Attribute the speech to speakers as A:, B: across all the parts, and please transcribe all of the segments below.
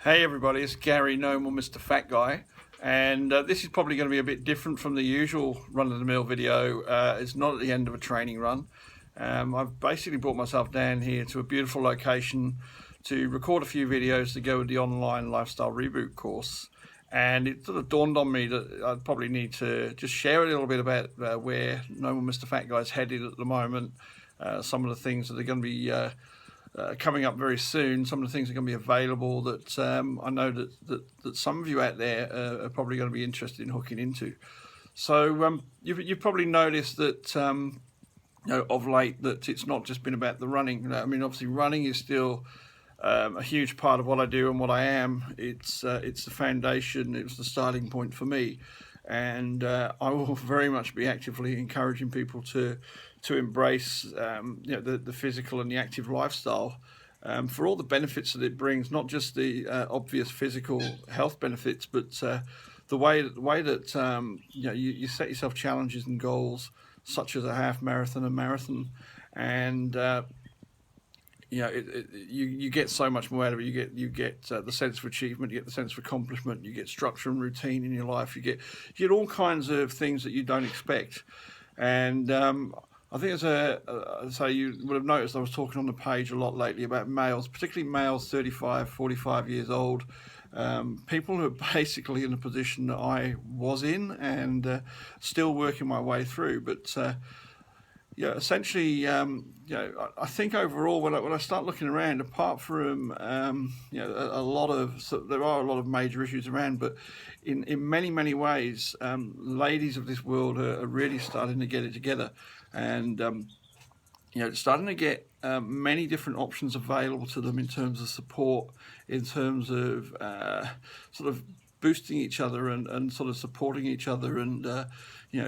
A: Hey everybody, it's Gary, no more Mr. Fat Guy, and this is probably going to be a bit different from the usual run-of-the-mill video. It's not at the end of a training run. I've basically brought myself down here to a beautiful location to record a few videos to go with the online lifestyle reboot course, and it sort of dawned on me that I'd probably need to just share a little bit about where no more Mr. Fat Guy's headed at the moment, some of the things that are going to be coming up very soon. Some of the things are going to be available that I know that some of you out there are probably going to be interested in hooking into. So you've probably noticed that of late that it's not just been about the running. I mean, obviously running is still a huge part of what I do and what I am. It's the foundation. It was the starting point for me, and I will very much be actively encouraging people to embrace the physical and the active lifestyle for all the benefits that it brings, not just the obvious physical health benefits, but the way that you set yourself challenges and goals such as a half marathon, a marathon, and you get so much more out of it. You get the sense of achievement, you get the sense of accomplishment, you get structure and routine in your life, you get all kinds of things that you don't expect. And I think so you would have noticed I was talking on the page a lot lately about males, particularly males 35, 45 years old, people who are basically in a position that I was in and still working my way through. But essentially, I think overall when I start looking around, apart from there are a lot of major issues around, but in many ways, ladies of this world are really starting to get it together, and starting to get many different options available to them in terms of support, in terms of sort of boosting each other and sort of supporting each other, and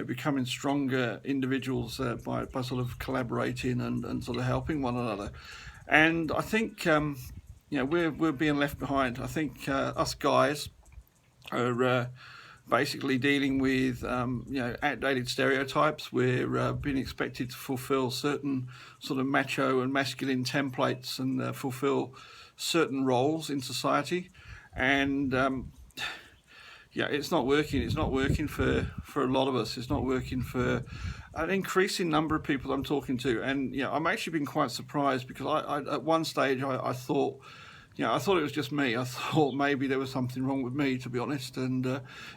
A: becoming stronger individuals by sort of collaborating and sort of helping one another. And I think we're being left behind. I think us guys are basically dealing with outdated stereotypes. We're being expected to fulfill certain sort of macho and masculine templates and fulfill certain roles in society, and it's not working. It's not working for a lot of us. It's not working for an increasing number of people I'm talking to. And I'm actually been quite surprised, because I at one stage I thought, I thought it was just me. I thought maybe there was something wrong with me, to be honest, and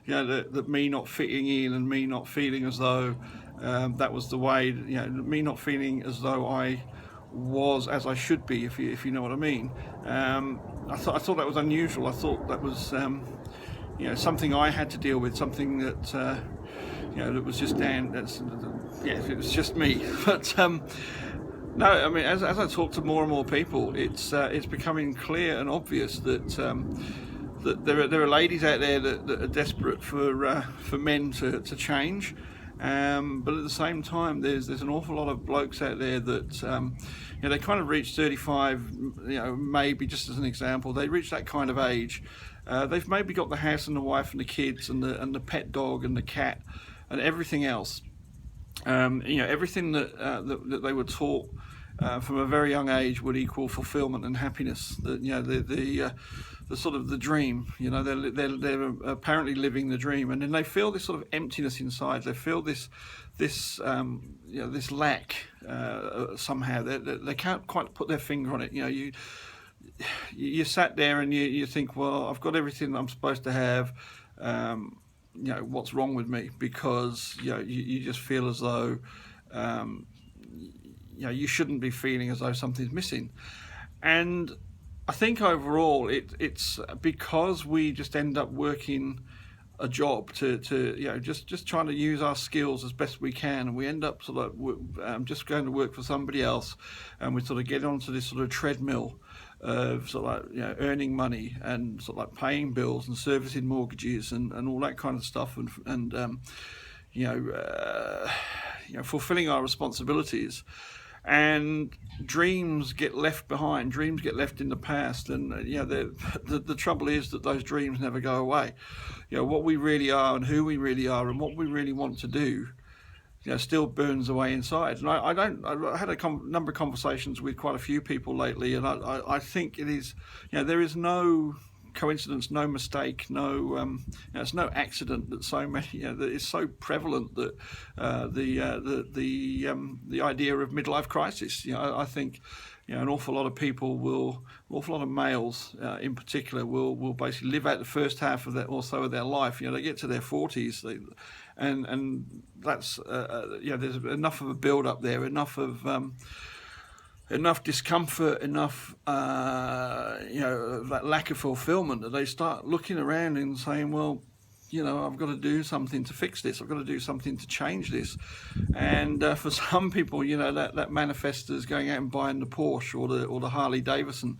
A: that me not fitting in and me not feeling as though that was the way. Me not feeling as though I was as I should be, if you know what I mean. I thought that was unusual. I thought that was something I had to deal with, something that that was just down. It was just me. But no, I mean, as I talk to more and more people, it's becoming clear and obvious that that there are ladies out there that are desperate for men to change. But at the same time, there's an awful lot of blokes out there that they kind of reach 35, maybe, just as an example, they reach that kind of age. They've maybe got the house and the wife and the kids and the pet dog and the cat and everything else. Everything that they were taught from a very young age would equal fulfillment and happiness. The sort of the dream. They're apparently living the dream, and then they feel this sort of emptiness inside. They feel this lack somehow. They can't quite put their finger on it. You sat there and you think, well, I've got everything that I'm supposed to have. What's wrong with me? Because you just feel as though you shouldn't be feeling as though something's missing. And I think overall it's because we just end up working a job to just trying to use our skills as best we can, and we end up sort of just going to work for somebody else, and we sort of get onto this sort of treadmill of sort of like earning money and sort of like paying bills and servicing mortgages and all that kind of stuff, and fulfilling our responsibilities. And dreams get left behind. Dreams get left in the past, and the trouble is that those dreams never go away. What we really are and who we really are and what we really want to do, still burns away inside. And I had a number of conversations with quite a few people lately, and I think it is, there is no coincidence, no mistake, it's no accident that so many, that it's so prevalent that the idea of midlife crisis. I think an awful lot of people an awful lot of males in particular will basically live out the first half of that or so of their life. They get to their 40s, and that's there's enough of a build up there, enough of enough discomfort, enough that lack of fulfillment, that they start looking around and saying, well, I've got to do something to fix this. I've got to do something to change this. And for some people, that manifests as going out and buying the Porsche or the Harley Davidson.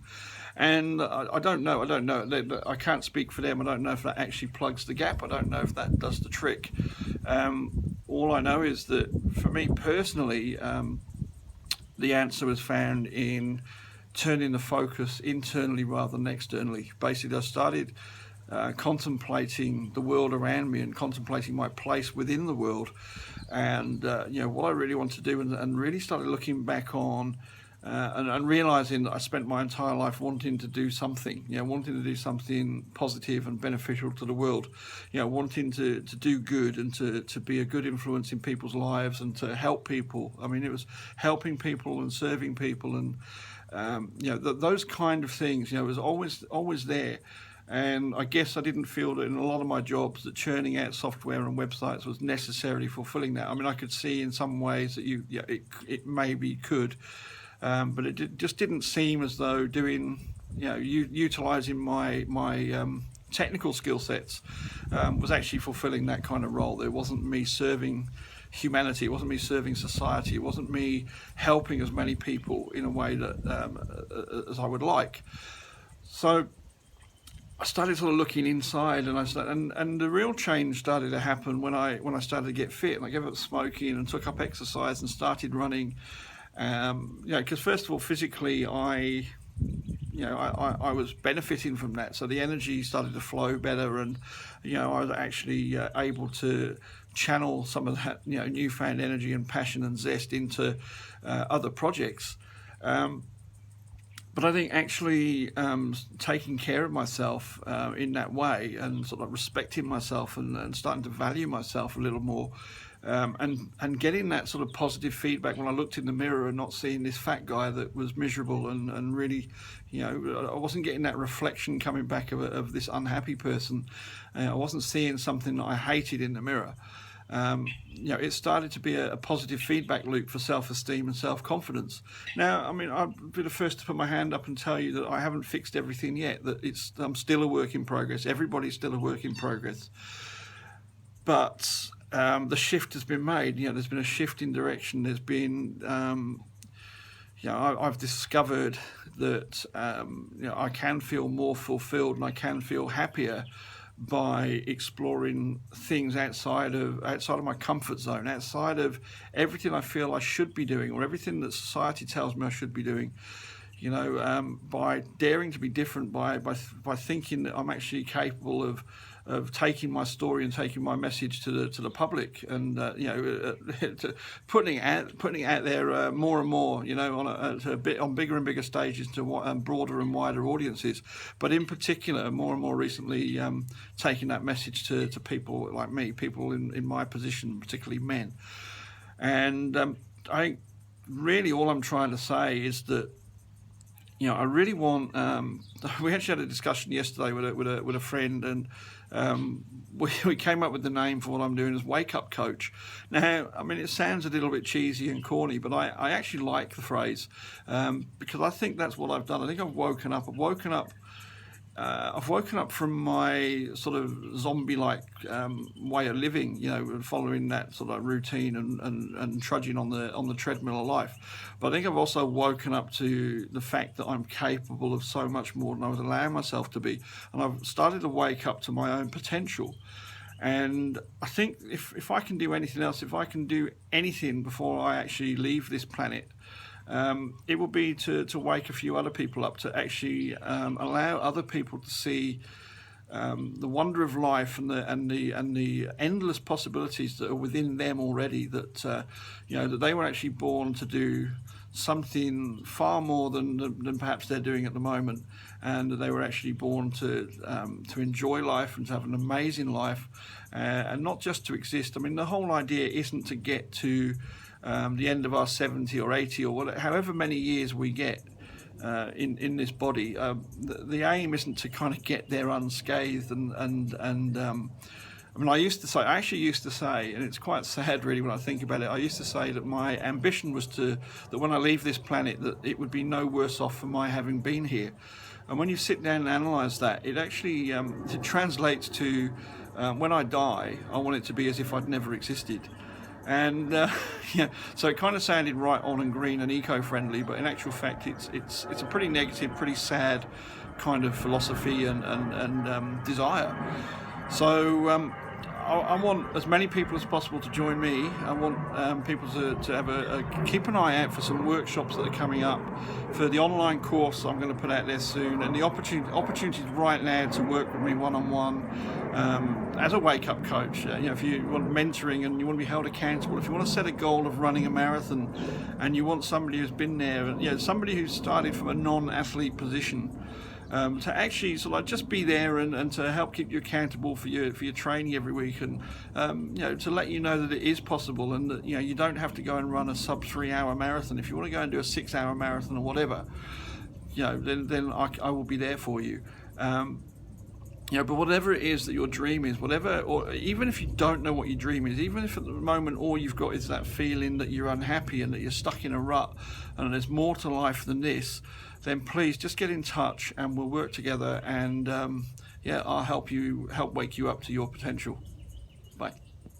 A: And I don't know. I can't speak for them. I don't know if that actually plugs the gap. I don't know if that does the trick. All I know is that for me personally, the answer was found in turning the focus internally rather than externally. Basically, I started contemplating the world around me and contemplating my place within the world, and what I really want to do, and really started looking back on and realizing that I spent my entire life wanting to do something, wanting to do something positive and beneficial to the world, wanting to do good and to be a good influence in people's lives and to help people. I mean, it was helping people and serving people, and those kind of things, it was always there. And I guess I didn't feel that in a lot of my jobs that churning out software and websites was necessarily fulfilling that. I mean, I could see in some ways that it maybe could, but it just didn't seem as though doing, utilizing my technical skill sets was actually fulfilling that kind of role. It wasn't me serving humanity. It wasn't me serving society. It wasn't me helping as many people in a way that as I would like. So I started sort of looking inside, and the real change started to happen when I started to get fit, and I gave up smoking and took up exercise and started running. Because first of all, physically, I was benefiting from that. So the energy started to flow better, and I was actually able to channel some of that newfound energy and passion and zest into other projects. But I think actually taking care of myself in that way, and sort of respecting myself and starting to value myself a little more, and getting that sort of positive feedback when I looked in the mirror and not seeing this fat guy that was miserable and really, I wasn't getting that reflection coming back of this unhappy person. I wasn't seeing something that I hated in the mirror. It started to be a positive feedback loop for self-esteem and self-confidence. Now, I mean, I'll be the first to put my hand up and tell you that I haven't fixed everything yet, that I'm still a work in progress. Everybody's still a work in progress. But the shift has been made. There's been a shift in direction. There's been, I've discovered that, I can feel more fulfilled and I can feel happier by exploring things outside of my comfort zone, outside of everything I feel I should be doing or everything that society tells me I should be doing. By daring to be different, by thinking that I'm actually capable of taking my story and taking my message to the public, and putting it out there more and more, on bigger and bigger stages to broader and wider audiences. But in particular, more and more recently, taking that message to people like me, people in my position, particularly men. And I think really all I'm trying to say is that, I really want. We actually had a discussion yesterday with a friend, and we came up with the name for what I'm doing as Wake Up Coach. Now, I mean, it sounds a little bit cheesy and corny, but I actually like the phrase because I think that's what I've done. I think I've woken up. I've woken up from my sort of zombie-like way of living, following that sort of routine and trudging on the treadmill of life. But I think I've also woken up to the fact that I'm capable of so much more than I was allowing myself to be, and I've started to wake up to my own potential. And I think if I can do anything else, if I can do anything before I actually leave this planet, it will be to wake a few other people up, to actually allow other people to see the wonder of life and the endless possibilities that are within them already. That that they were actually born to do something far more than perhaps they're doing at the moment, and they were actually born to enjoy life and to have an amazing life, and not just to exist. I mean, the whole idea isn't to get to the end of our 70 or 80 or whatever, however many years we get in this body. The aim isn't to kind of get there unscathed and I mean, I actually used to say, and it's quite sad really when I think about it, I used to say that my ambition was that when I leave this planet, that it would be no worse off for my having been here. And when you sit down and analyse that, it actually it translates to when I die, I want it to be as if I'd never existed. And yeah, so it kind of sounded right on and green and eco-friendly, but in actual fact, it's a pretty negative, pretty sad kind of philosophy and desire. So I want as many people as possible to join me. I want people to have keep an eye out for some workshops that are coming up, for the online course I'm going to put out there soon, and the opportunities right now to work with me one-on-one as a wake-up coach. If you want mentoring and you want to be held accountable, if you want to set a goal of running a marathon, and you want somebody who's been there, and somebody who's started from a non-athlete position. To actually sort of just be there and to help keep you accountable for your training every week, and to let you know that it is possible, and that you don't have to go and run a sub 3-hour marathon. If you want to go and do a 6-hour marathon or whatever, then I will be there for you. But whatever it is that your dream is, or even if you don't know what your dream is, even if at the moment all you've got is that feeling that you're unhappy and that you're stuck in a rut and there's more to life than this, then please just get in touch and we'll work together, and I'll help wake you up to your potential.